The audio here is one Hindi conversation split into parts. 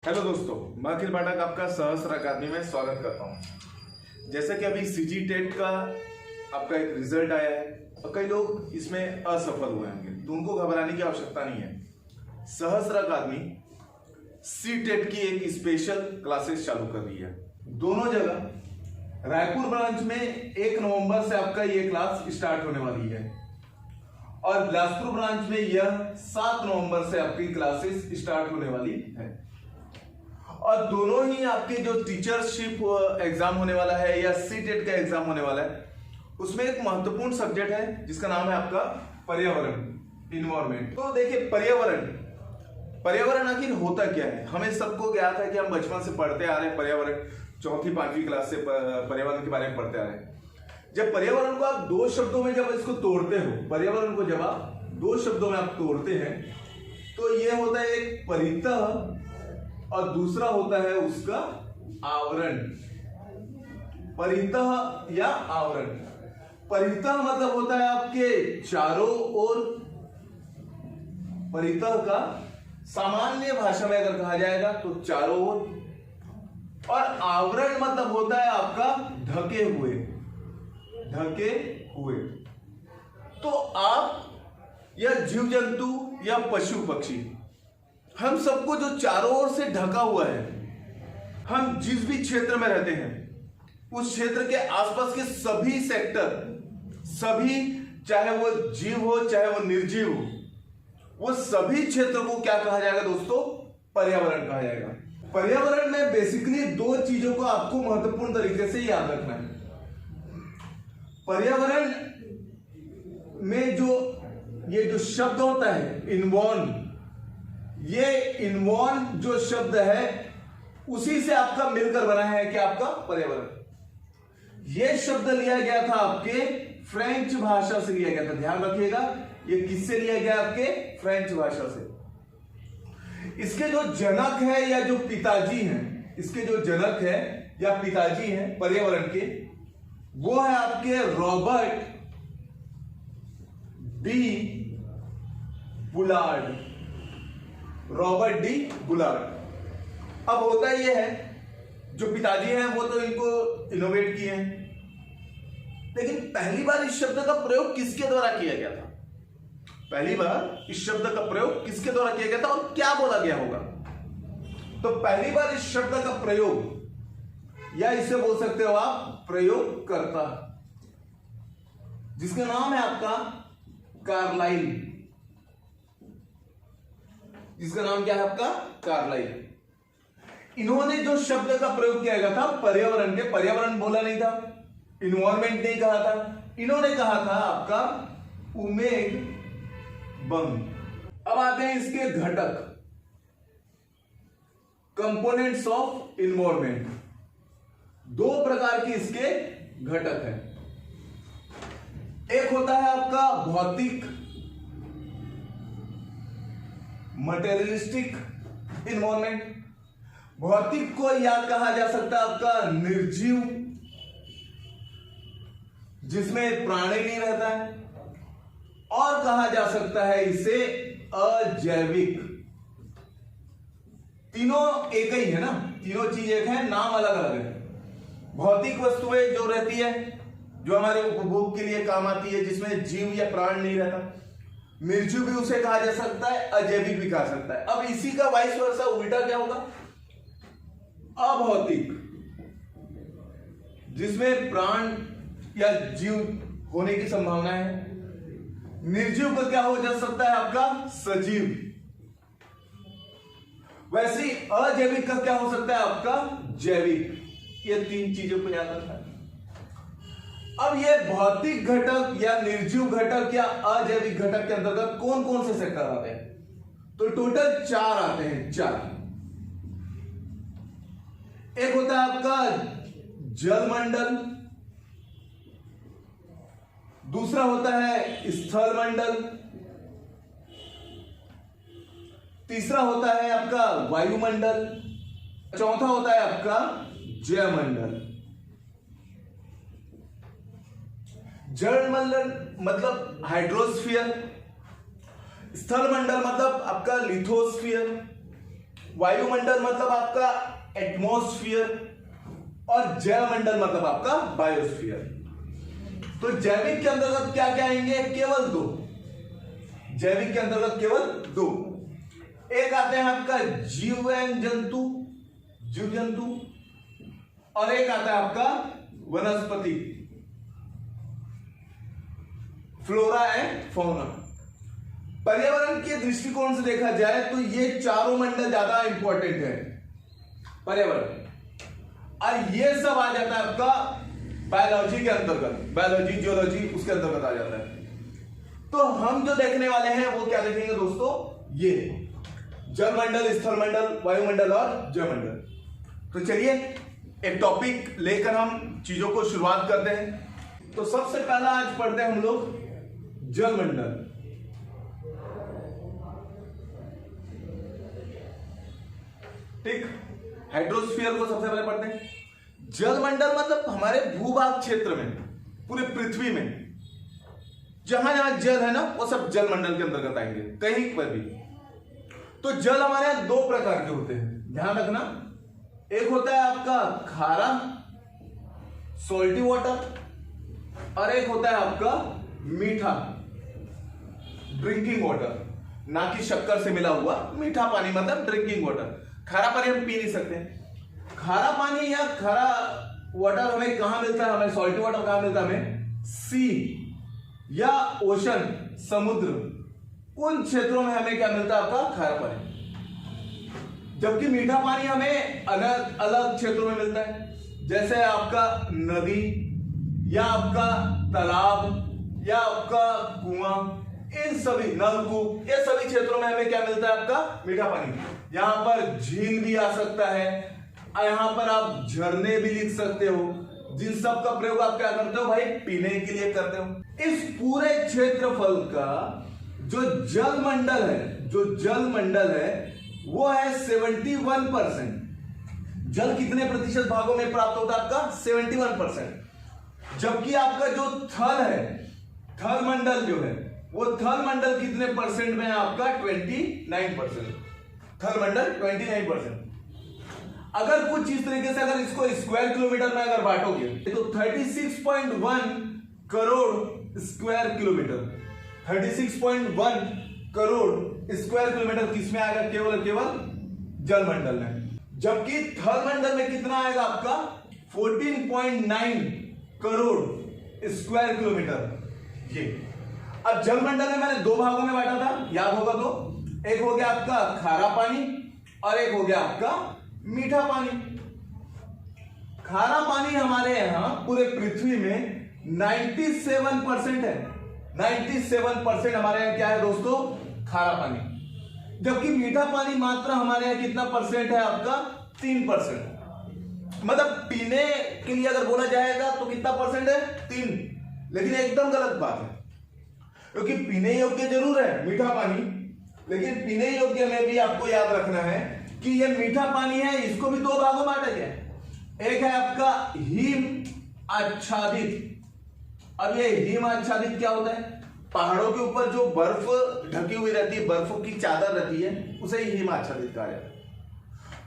हेलो दोस्तों, मैं अखिल पाठक आपका सहस्त्र अकादमी में स्वागत करता हूं। जैसे कि अभी सीजी टेट का आपका एक रिजल्ट आया है और कई लोग इसमें असफल हुए होंगे, तो उनको घबराने की आवश्यकता नहीं है। सहस्त्र अकादमी सी टेट की एक स्पेशल क्लासेस चालू कर रही है। दोनों जगह रायपुर ब्रांच में 1 नवंबर से आपका ये क्लास स्टार्ट होने वाली है और बिलासपुर ब्रांच में यह 7 नवंबर से आपकी क्लासेस स्टार्ट होने वाली है। और दोनों ही आपके जो टीचरशिप एग्जाम होने वाला है या सी टेट का एग्जाम होने वाला है, उसमें एक महत्वपूर्ण सब्जेक्ट है जिसका नाम है आपका पर्यावरण, इन्वायरमेंट। तो देखिए, पर्यावरण आखिर होता क्या है, हमें सबको ज्ञात है कि हम बचपन से पढ़ते आ रहे हैं। पर्यावरण 4वीं 5वीं क्लास से पर्यावरण के बारे में पढ़ते आ रहे हैं। जब पर्यावरण को आप दो शब्दों में जब इसको तोड़ते हो, पर्यावरण को जब आप दो शब्दों में आप तोड़ते हैं, तो यह होता है एक परितः और दूसरा होता है उसका आवरण। परितः या आवरण। परितः मतलब होता है आपके चारों ओर। परितः का सामान्य भाषा में अगर कहा जाएगा तो चारों ओर, और आवरण मतलब होता है आपका ढके हुए। तो आप या जीव जंतु या पशु पक्षी, हम सबको जो चारों ओर से ढका हुआ है, हम जिस भी क्षेत्र में रहते हैं उस क्षेत्र के आसपास के सभी सेक्टर, सभी, चाहे वो जीव हो चाहे वो निर्जीव हो, वो सभी क्षेत्र को क्या कहा जाएगा दोस्तों? पर्यावरण कहा जाएगा। पर्यावरण में बेसिकली दो चीजों को आपको महत्वपूर्ण तरीके से याद रखना है। पर्यावरण में ये जो शब्द होता है इन्वॉल्व, ये इन्वॉल्व जो शब्द है उसी से आपका मिलकर बना है कि आपका पर्यावरण। ये शब्द लिया गया था आपके फ्रेंच भाषा से लिया गया था। ध्यान रखिएगा, ये किससे लिया गया? आपके फ्रेंच भाषा से। इसके जो जनक है या जो पिताजी हैं, इसके जो जनक है या पिताजी हैं पर्यावरण के, वो है आपके Robert D Bullard. Robert D Bullard. अब होता यह है, जो पिताजी हैं वो तो इनको इनोवेट किए हैं, लेकिन पहली बार इस शब्द का प्रयोग किसके द्वारा किया गया था? पहली बार इस शब्द का प्रयोग किसके द्वारा किया गया था और क्या बोला गया होगा? तो पहली बार इस शब्द का प्रयोग, या इसे बोल सकते हो आप प्रयोगकर्ता, जिसका नाम है आपका कार्लाइल। जिसका नाम क्या है आपका? कार्लाइल। इन्होंने जो शब्द का प्रयोग किया गया था पर्यावरण के, पर्यावरण बोला नहीं था, इन्वायरमेंट नहीं कहा था, इन्होंने कहा था आपका उमेग बंग। अब आते हैं इसके घटक, कंपोनेंट्स ऑफ इन्वायरमेंट। दो प्रकार के इसके घटक हैं। एक होता है आपका भौतिक, मटेरियलिस्टिक इन्वायरमेंट। भौतिक को या कहा जा सकता है आपका निर्जीव, जिसमें प्राणी नहीं रहता है, और कहा जा सकता है इसे अजैविक। तीनों एक ही है ना, तीनों चीज एक है, नाम अलग अलग है। भौतिक वस्तुएं जो रहती है, जो हमारे उपभोग के लिए काम आती है, जिसमें जीव या प्राण नहीं रहता। निर्जीव भी उसे कहा जा सकता है, अजैविक भी कहा सकता है। अब इसी का वाइस वर्सा उल्टा क्या होगा? अभौतिक, जिसमें प्राण या जीव होने की संभावना है। निर्जीव का क्या हो जा सकता है? आपका सजीव। वैसे ही अजैविक का क्या हो सकता है? आपका जैविक। ये तीन चीजों को याद रखना है। अब ये भौतिक घटक या निर्जीव घटक या अजैविक घटक के अंतर्गत कौन कौन से सेक्टर आते हैं? तो टोटल 4 आते हैं, 4। एक होता है आपका जलमंडल, दूसरा होता है स्थल मंडल, तीसरा होता है आपका वायुमंडल, चौथा होता है आपका जयमंडल। जलमंडल मतलब हाइड्रोस्फीयर, स्थल मंडल मतलब आपका लिथोस्फीयर, वायुमंडल मतलब आपका एटमॉस्फेयर और जलमंडल मतलब आपका बायोस्फीयर। तो जैविक के अंतर्गत क्या क्या आएंगे? केवल दो। जैविक के अंतर्गत केवल दो। एक आते हैं आपका जीव एवं जंतु, जीव जंतु, और एक आता है आपका वनस्पति, फ्लोरा एंड फौना। पर्यावरण के दृष्टिकोण से देखा जाए तो ये चारों मंडल ज्यादा इंपॉर्टेंट है पर्यावरण, और ये सब आ जाता है आपका बायोलॉजी के अंतर्गत, बायोलॉजी जियोलॉजी उसके अंतर्गत आ जाता है। तो हम जो देखने वाले हैं वो क्या देखेंगे दोस्तों? ये जलमंडल, स्थलमंडल, वायुमंडल और जलमंडल। तो चलिए एक टॉपिक लेकर हम चीजों को शुरुआत करते हैं। तो सबसे पहला आज पढ़ते हैं हम लोग जलमंडल। ठीक, हाइड्रोस्फीयर को सबसे पहले पढ़ते हैं। जलमंडल मतलब हमारे भूभाग क्षेत्र में, पूरे पृथ्वी में जहां जहां जल है ना वो सब जलमंडल के अंतर्गत आएंगे, कहीं पर भी। तो जल हमारे यहां दो प्रकार के होते हैं, ध्यान रखना। एक होता है आपका खारा सॉल्टी वाटर, और एक होता है आपका मीठा ड्रिंकिंग वाटर, ना कि शक्कर से मिला हुआ मीठा पानी मतलब ड्रिंकिंग वाटर। खारा पानी हम पी नहीं सकते। खारा पानी या खारा वाटर हमें कहां मिलता है? हमें सॉल्टी वाटर कहां मिलता है? हमें सी या ओशन, समुद्र, उन क्षेत्रों में हमें क्या मिलता है? आपका खारा पानी। जबकि मीठा पानी हमें अलग अलग क्षेत्रों में मिलता है, जैसे आपका नदी या आपका तालाब या आपका कुआं, इन सभी नलकूप, ये सभी क्षेत्रों में हमें क्या मिलता है? आपका मीठा पानी। यहां पर झील भी आ सकता है, यहां पर आप झरने भी लिख सकते हो, जिन सब का प्रयोग आप क्या करते हो भाई? पीने के लिए करते हो। इस पूरे क्षेत्रफल का जो जलमंडल है, जो जलमंडल है वो है 71%। जल कितने प्रतिशत भागों में प्राप्त होता है? आपका 71%। जबकि आपका जो थल है, थल मंडल जो है वो थल मंडल कितने परसेंट में है? आपका 29%। थल मंडल 29%। अगर कुछ इस तरीके से अगर इसको स्क्वायर किलोमीटर में अगर बांटोगे तो 36.1 crore square kilometre, 36.1 crore square kilometre किसमें आएगा? केवल केवल जलमंडल में। जबकि थल मंडल में कितना आएगा? आपका 14.9 करोड़ स्क्वायर किलोमीटर। ये अब जलमंडल में मैंने दो भागों में बांटा था, याद होगा तो। एक हो गया आपका खारा पानी और एक हो गया आपका मीठा पानी। खारा पानी हमारे यहां पूरे पृथ्वी में 97% है। 97% हमारे यहां क्या है दोस्तों? खारा पानी। जबकि मीठा पानी मात्र हमारे यहां कितना परसेंट है? आपका 3%। मतलब पीने के लिए अगर बोला जाएगा तो कितना परसेंट है? 3। लेकिन एकदम गलत बात है, क्योंकि पीने योग्य जरूर है मीठा पानी, लेकिन पीने योग्य में भी आपको याद रखना है कि ये मीठा पानी है, इसको भी दो भागों में बांटा गया है। एक है आपका हिम आच्छादित। अब ये हिम आच्छादित क्या होता है? पहाड़ों के ऊपर जो बर्फ ढकी हुई रहती है, बर्फों की चादर रहती है, उसे हिम आच्छादित कहा जाता है।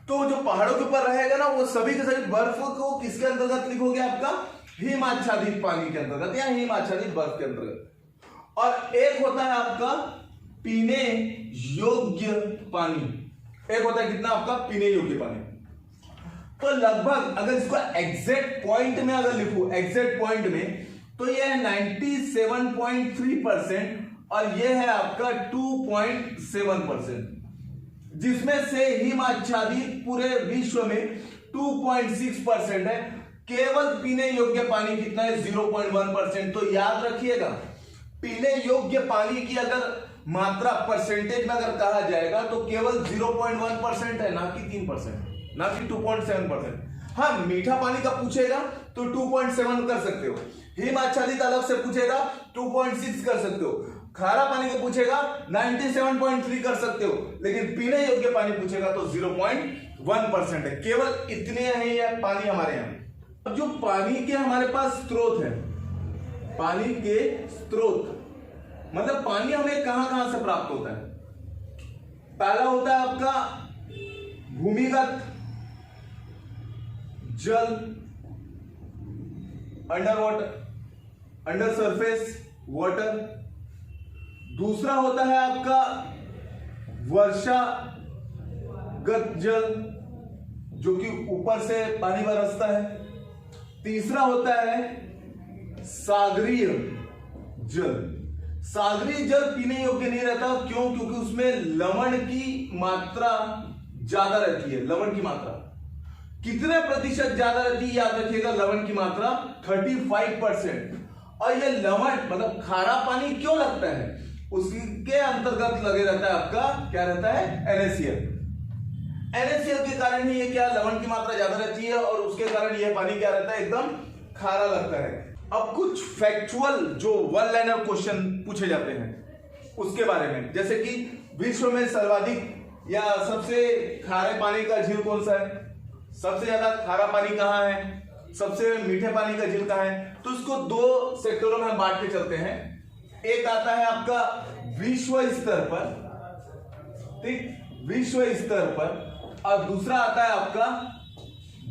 तो जो पहाड़ों के ऊपर रहेगा ना वो सभी के सभी बर्फ को किसके अंतर्गत लिखोगे? आपका हिम आच्छादित पानी के अंतर्गत या हिम आच्छादित बर्फ के अंतर्गत। और एक होता है आपका पीने योग्य पानी। एक होता है कितना? आपका पीने योग्य पानी। तो लगभग अगर इसको एग्जैक्ट पॉइंट में अगर लिखूं, एग्जैक्ट पॉइंट में, तो ये है 97.3% और ये है आपका 2.7%, जिसमें से हिमाच्छादित पूरे विश्व में 2.6% है। केवल पीने योग्य पानी कितना है? 0.1%। तो याद रखिएगा, पीने योग्य पानी की अगर मात्रा परसेंटेज में अगर कहा जाएगा तो केवल 0.1% है, ना कि 3%, ना कि 2.7%। हाँ, मीठा पानी का पूछेगा तो 2.7 कर सकते हो, हिम आच्छादित अलग से पूछेगा 2.6 कर सकते हो, खारा पानी का पूछेगा 97.3 कर सकते हो, लेकिन पीने योग्य पानी पूछेगा तो 0.1% है। केवल इतने ही है पानी हमारे यहाँ। अब जो पानी के हमारे पास स्रोत है, पानी के स्रोत मतलब पानी हमें कहां कहां से प्राप्त होता है? पहला होता है आपका भूमिगत जल, under water, under surface water. दूसरा होता है आपका वर्षागत जल, जो कि ऊपर से पानी बरसता है। तीसरा होता है सागरीय जल। सागरीय जल पीने योग्य नहीं रहता, क्यों? क्योंकि उसमें लवण की मात्रा ज्यादा रहती है। लवण की मात्रा कितने प्रतिशत ज्यादा रहती है? याद रखिएगा, लवण की मात्रा 35%। और ये लवण मतलब खारा पानी क्यों लगता है? उसके अंतर्गत लगे रहता है आपका, क्या रहता है? NaCl। NaCl के कारण ही ये क्या, लवण की मात्रा ज्यादा रहती है और उसके कारण ये पानी क्या रहता है? एकदम खारा लगता है। अब कुछ फैक्चुअल जो वन लाइनर क्वेश्चन पूछे जाते हैं उसके बारे में, जैसे कि विश्व में सर्वाधिक या सबसे खारे पानी का झील कौन सा है? सबसे ज्यादा खारा पानी कहां है? सबसे मीठे पानी का झील कहां है? तो इसको दो सेक्टरों में बांट के चलते हैं। एक आता है आपका विश्व स्तर पर, ठीक, विश्व स्तर पर, और दूसरा आता है आपका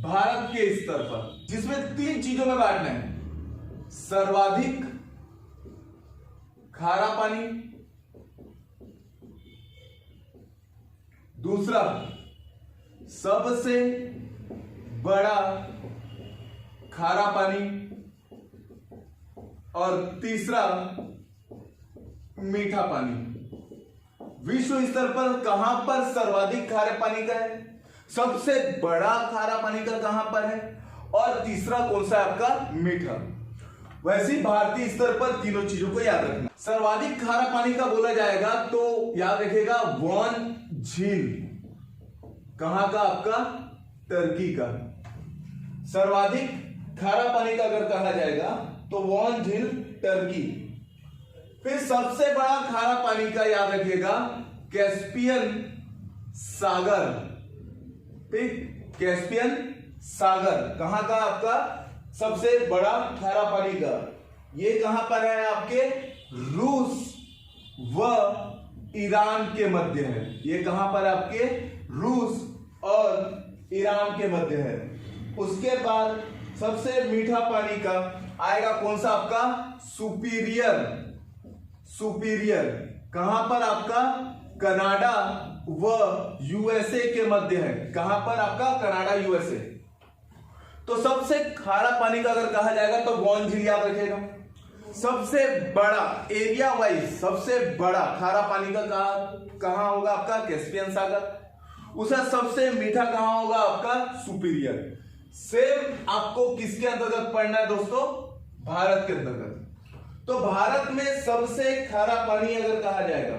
भारत के स्तर पर, जिसमें 3 चीजों में बांटना है। सर्वाधिक खारा पानी, दूसरा सबसे बड़ा खारा पानी, और तीसरा मीठा पानी। विश्व स्तर पर कहां पर सर्वाधिक खारे पानी का है, सबसे बड़ा खारा पानी का कहां पर है, और तीसरा कौन सा है आपका? मीठा। वैसे ही भारतीय स्तर पर तीनों चीजों को याद रखना। सर्वाधिक खारा पानी का बोला जाएगा तो याद रखिएगा वॉन झील। कहां का? आपका टर्की का। सर्वाधिक खारा पानी का अगर कहा जाएगा तो वॉन झील, टर्की। फिर सबसे बड़ा खारा पानी का याद रखिएगा कैस्पियन सागर, ठीक, कैस्पियन सागर। कहां का? आपका सबसे बड़ा खारा पानी का। ये कहां पर है? आपके रूस व ईरान के मध्य है। ये कहां पर? आपके रूस और ईरान के मध्य है। उसके बाद सबसे मीठा पानी का आएगा कौन सा? आपका सुपीरियर। सुपीरियर कहां पर? आपका कनाडा व USA के मध्य है। कहां पर? आपका कनाडा, USA। तो सबसे खारा पानी का अगर कहा जाएगा तो वॉन झील याद रखिएगा। सबसे बड़ा एरिया वाइज सबसे बड़ा खारा पानी का कहां होगा? आपका कैस्पियन सागर। उसका सबसे मीठा कहां होगा? आपका सुपीरियर। सेम आपको किसके अंतर्गत पढ़ना है दोस्तों? भारत के अंतर्गत। तो भारत में सबसे खारा पानी अगर कहा जाएगा,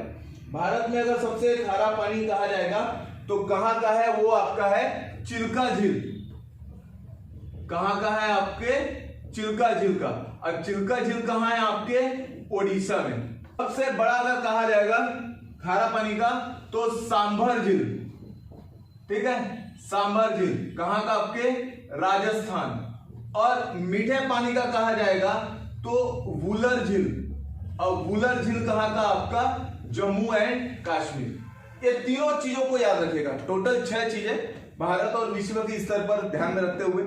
भारत में अगर सबसे खारा पानी कहा जाएगा तो कहां का है? वो आपका है चिल्का झील। कहां का है? आपके चिल्का झील का। और चिल्का झील कहां है? आपके ओडिशा में। सबसे बड़ा अगर कहा जाएगा खारा पानी का तो सांभर झील, ठीक है, सांभर झील। कहां का? आपके राजस्थान। और मीठे पानी का कहा जाएगा तो वुलर झील। और वुलर झील कहां का? आपका जम्मू एंड कश्मीर। ये तीनों चीजों को याद रखिएगा। टोटल 6 चीजें भारत और विश्व के स्तर पर ध्यान में रखते हुए,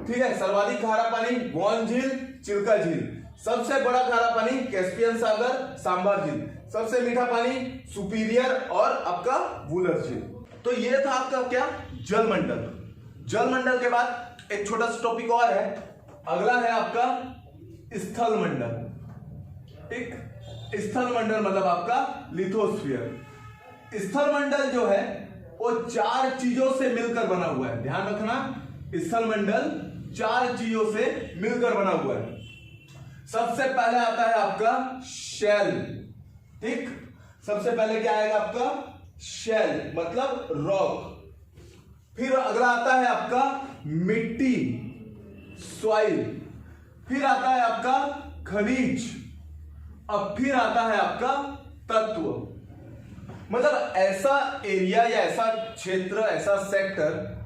ठीक है। सर्वाधिक खारा पानी वॉन झील, चिल्का झील। सबसे बड़ा खारा पानी कैस्पियन सागर, सांभर झील। सबसे मीठा पानी सुपीरियर और आपका वुलर झील। तो ये था आपका क्या? जलमंडल। जलमंडल के बाद एक छोटा सा टॉपिक और है, अगला है आपका स्थल मंडल, ठीक। स्थल मंडल मतलब आपका लिथोस्फीयर। स्थल मंडल जो है वो 4 चीजों से मिलकर बना हुआ है। ध्यान रखना, स्थल मंडल 4 चीजों से मिलकर बना हुआ है। सबसे पहले आता है आपका शेल, ठीक। सबसे पहले क्या आएगा? आपका शेल मतलब रॉक। फिर अगला आता है आपका मिट्टी, सॉइल। फिर आता है आपका खनिज। अब फिर आता है आपका तत्व। मतलब ऐसा एरिया या ऐसा क्षेत्र, ऐसा सेक्टर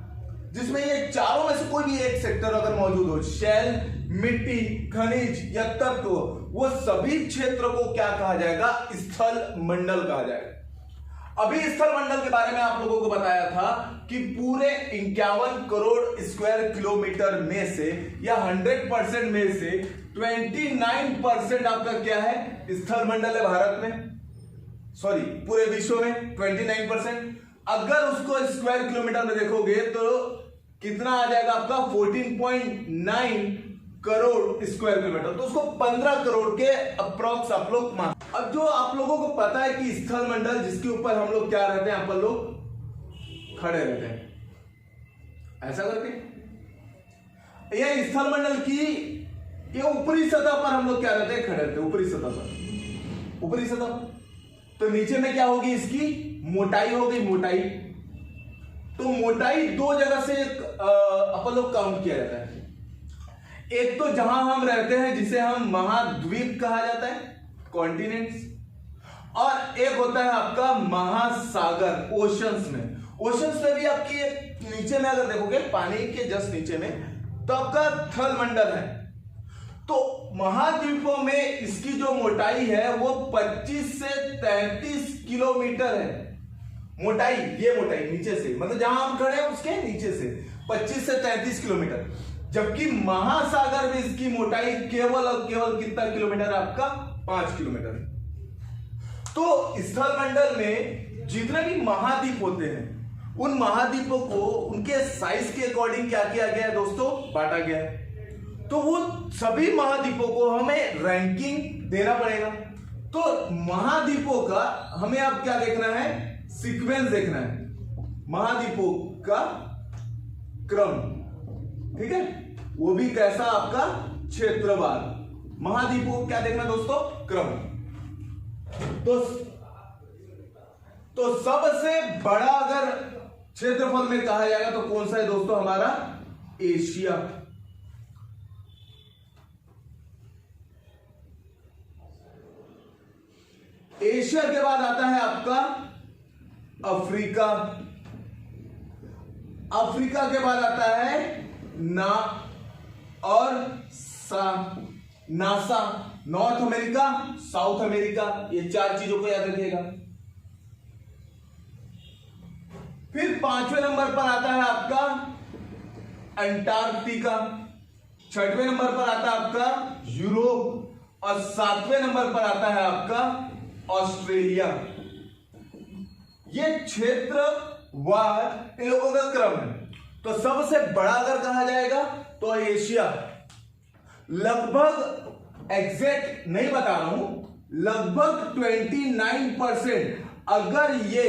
जिसमें ये चारों में से कोई भी एक सेक्टर अगर मौजूद हो, शेल, मिट्टी, खनिज या तत्व, वो सभी क्षेत्र को क्या कहा जाएगा? स्थल मंडल कहा जाएगा। अभी स्थल मंडल के बारे में आप लोगों को बताया था कि पूरे 51 करोड़ स्क्वायर किलोमीटर में से या 100% में से 29% आपका क्या है, स्थल मंडल है भारत में, सॉरी पूरे विश्व में 29%। अगर उसको स्क्वायर किलोमीटर में देखोगे तो कितना आ जाएगा आपका 14.9 करोड़ स्क्वायर किलोमीटर, तो उसको 15 करोड़ के अप्रॉक्स आप लोग मान। अब जो आप लोगों को पता है कि स्थल मंडल जिसके ऊपर हम लोग क्या रहते हैं, यहाँ पर लोग खड़े रहते हैं ऐसा करके, यह स्थल मंडल की ये ऊपरी सतह पर हम लोग क्या रहते हैं, खड़े रहते हैं ऊपरी सतह पर, ऊपरी सतह। तो नीचे में क्या होगी, इसकी मोटाई हो गई, मोटाई। तो मोटाई दो जगह से अपन लोग काउंट किया जाता है, एक तो जहां हम रहते हैं जिसे हम महाद्वीप कहा जाता है, कॉन्टिनेंट्स, और एक होता है आपका महासागर, ओशंस में। ओशंस में भी आपकी नीचे में अगर देखोगे पानी के जस्ट नीचे में तो आपका थल मंडल है। तो महाद्वीपों में इसकी जो मोटाई है वो 25 से 33 किलोमीटर है मोटाई, ये मोटाई नीचे से, मतलब जहां हम खड़े हैं उसके नीचे से 25 से 33 किलोमीटर, जबकि महासागर में इसकी मोटाई केवल और केवल कितना किलोमीटर, आपका 5 किलोमीटर। तो स्थल मंडल में जितने भी महाद्वीप होते हैं उन महाद्वीपों को उनके साइज के अकॉर्डिंग क्या किया गया है दोस्तों, बांटा गया है। तो वो सभी महाद्वीपों को हमें रैंकिंग देना पड़ेगा। तो महाद्वीपों का हमें अब क्या देखना है, सीक्वेंस देखना है, महाद्वीपों का क्रम, ठीक है, वो भी कैसा, आपका क्षेत्रवार। महाद्वीपों को क्या देखना दोस्तों, क्रम। तो सबसे बड़ा अगर क्षेत्रफल में कहा जाएगा तो कौन सा है दोस्तों, हमारा एशिया। एशिया के बाद आता है आपका अफ्रीका, अफ्रीका के बाद आता है ना और सा, NASA, north America, south America, ये चार चीजों को याद रखिएगा। फिर 5वें नंबर पर आता है आपका अंटार्कटिका, 6वें नंबर पर आता है आपका यूरोप, और 7वें नंबर पर आता है आपका ऑस्ट्रेलिया। ये क्षेत्रवार इन लोगों का क्रम है। तो सबसे बड़ा अगर कहा जाएगा तो एशिया, लगभग एग्जैक्ट नहीं बता रहा हूं, लगभग 29%। अगर ये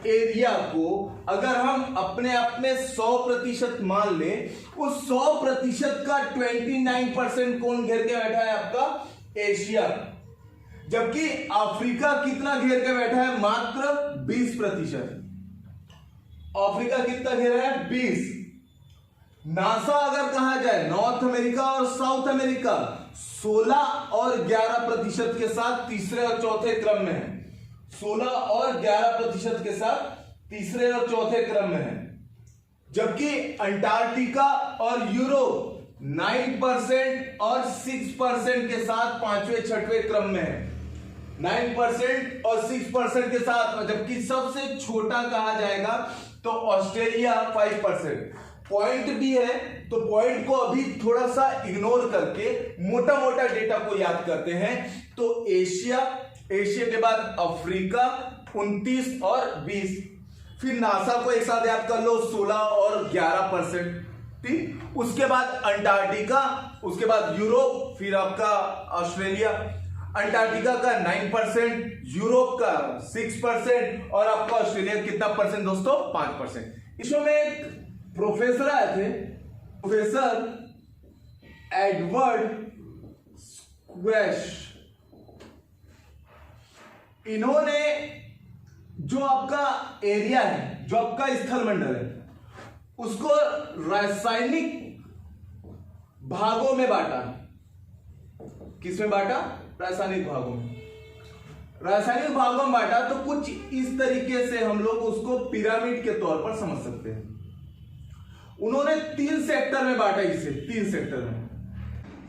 एरिया को अगर हम अपने आप में 100% मान ले, उस 100% का 29% कौन घेर के बैठा है, आपका एशिया। जबकि अफ्रीका कितना घेर के बैठा है, मात्र 20%। अफ्रीका कितना घेरा है, 20। नासा अगर कहा जाए, नॉर्थ अमेरिका और साउथ अमेरिका 16 और 11% के साथ तीसरे और चौथे क्रम में है, 16 और 11% के साथ तीसरे और चौथे क्रम में है। जबकि अंटार्कटिका और यूरोप 9% और 6% के साथ 5वें 6वें क्रम में है, 9% और 6% के साथ। जबकि सबसे छोटा कहा जाएगा तो ऑस्ट्रेलिया 5%। पॉइंट भी है, तो पॉइंट को अभी थोड़ा सा इग्नोर करके मोटा मोटा डेटा को याद करते हैं। तो एशिया, एशिया के बाद अफ्रीका 29 और 20, फिर नासा को एक साथ याद कर लो 16 और 11%, ठीक। उसके बाद अंटार्कटिका, उसके बाद यूरोप, फिर आपका ऑस्ट्रेलिया। अंटार्कटिका का 9%, यूरोप का 6% और आपका ऑस्ट्रेलिया कितना परसेंट दोस्तों, 5%। इसमें एक प्रोफेसर आए थे, प्रोफेसर एडवर्ड स्क्वैश। इन्होंने जो आपका एरिया है, जो आपका स्थल मंडल है, उसको रासायनिक भागों में बांटा। किसमें बांटा, रासायनिक भागों में। रासायनिक भागों में बांटा तो कुछ इस तरीके से हम लोग उसको पिरामिड के तौर पर समझ सकते हैं। उन्होंने 3 सेक्टर में बांटा इसे, 3 सेक्टर में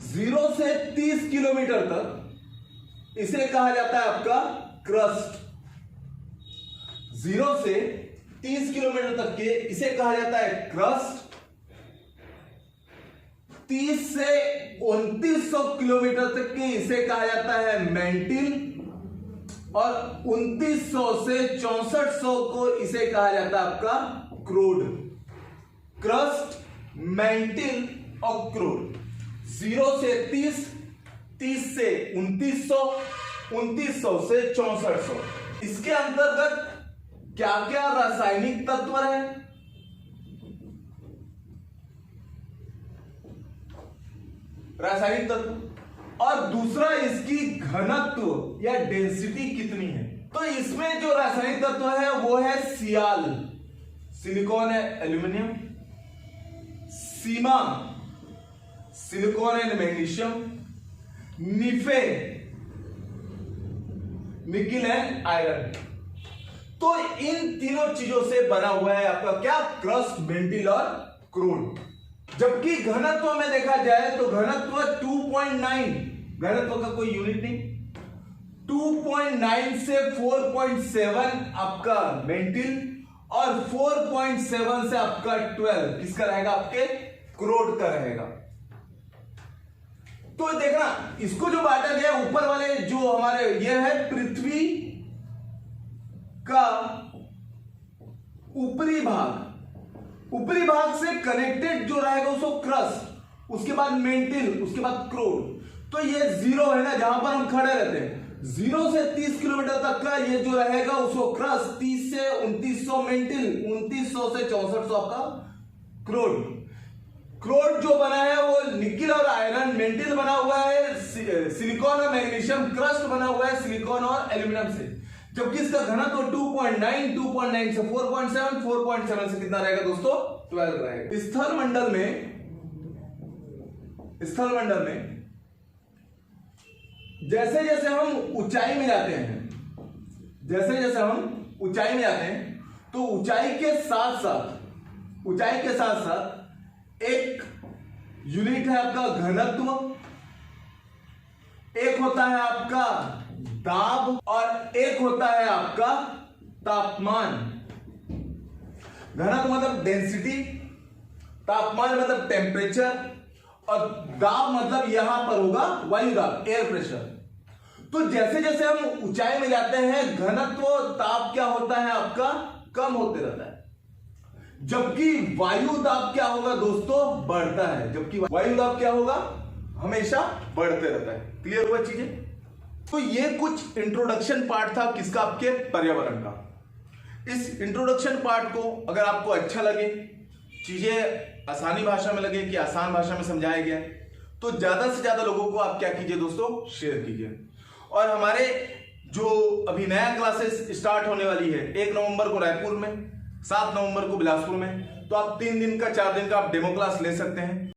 0 से 30 किलोमीटर तक इसे कहा जाता है आपका क्रस्ट। 0 से 30 किलोमीटर तक के इसे कहा जाता है क्रस्ट। 30 से 2900 किलोमीटर तक के इसे कहा जाता है मैंटिल, और 2900 से 6400 को इसे कहा जाता है आपका क्रूड। क्रस्ट, मैंटिल और क्रूड। 0 से 30, 30 से 2900, 2900 से 6400। इसके अंतर्गत क्या क्या रासायनिक तत्व है? रासायनिक तत्व, और दूसरा इसकी घनत्व या डेंसिटी कितनी है। तो इसमें जो रासायनिक तत्व है वो है सियाल, सिलिकॉन है aluminium, sima, silicon and magnesium, nife, nickel and iron. तो इन तीनों चीजों से बना हुआ है आपका क्या? क्रस्ट, मैंटिल और क्रूड। जबकि घनत्व में देखा जाए तो घनत्व 2.9, घनत्व का कोई यूनिट नहीं, 2.9 से 4.7 आपका मैंटिल, और 4.7 से आपका 12 किसका रहेगा? आपके क्रूड का रहेगा। तो देखना, इसको जो बांटा गया ऊपर वाले जो हमारे ये है पृथ्वी का ऊपरी भाग से कनेक्टेड जो रहेगा उसको क्रस्ट, उसके बाद मेंटिल, उसके बाद क्रूड। तो ये 0 है ना, जहां पर हम खड़े रहते हैं, 0 से 30 किलोमीटर तक का ये जो रहेगा उसको क्रस्ट, 30 से 2900 मेंटिल, 2900 से 6400 आपका क्रूड। क्रूड जो बना है वो निकिल और आयरन, मेंटिल बना हुआ है सिलिकॉन और मैग्नीशियम, क्रस्ट बना हुआ है सिलिकॉन और एल्यूमिनियम से। जबकि इसका घनत्व 2.9 से 4.7 से कितना रहेगा दोस्तों? 12 रहेगा। स्थल मंडल में जैसे जैसे हम ऊंचाई में जाते हैं, तो ऊंचाई के साथ साथ एक यूनिट है आपका घनत्व, एक होता है आपका दाब, और एक होता है आपका तापमान। घनत्व मतलब डेंसिटी, तापमान मतलब टेम्परेचर, और दाब मतलब यहां पर होगा वायु दाब, एयर प्रेशर। तो जैसे जैसे हम ऊंचाई में जाते हैं घनत्व, ताप क्या होता है आपका? कम होते रहता है। जबकि वायु दाब क्या होगा दोस्तों? बढ़ता है। जबकि वायु दाब क्या होगा? हमेशा बढ़ते रहता है। क्लियर हुआ चीजें? तो ये कुछ इंट्रोडक्शन पार्ट था किसका? आपके पर्यावरण का। इस इंट्रोडक्शन पार्ट को अगर आपको अच्छा लगे, चीजें आसानी भाषा में लगे कि आसान भाषा में समझाया गया, तो ज्यादा से ज्यादा लोगों को आप क्या कीजिए दोस्तों? शेयर कीजिए। और हमारे जो अभी नया क्लासेस स्टार्ट होने वाली है, 1 नवंबर को रायपुर में, 7 नवंबर को बिलासपुर में, तो आप 3 दिन का 4 दिन का आप डेमो क्लास ले सकते हैं।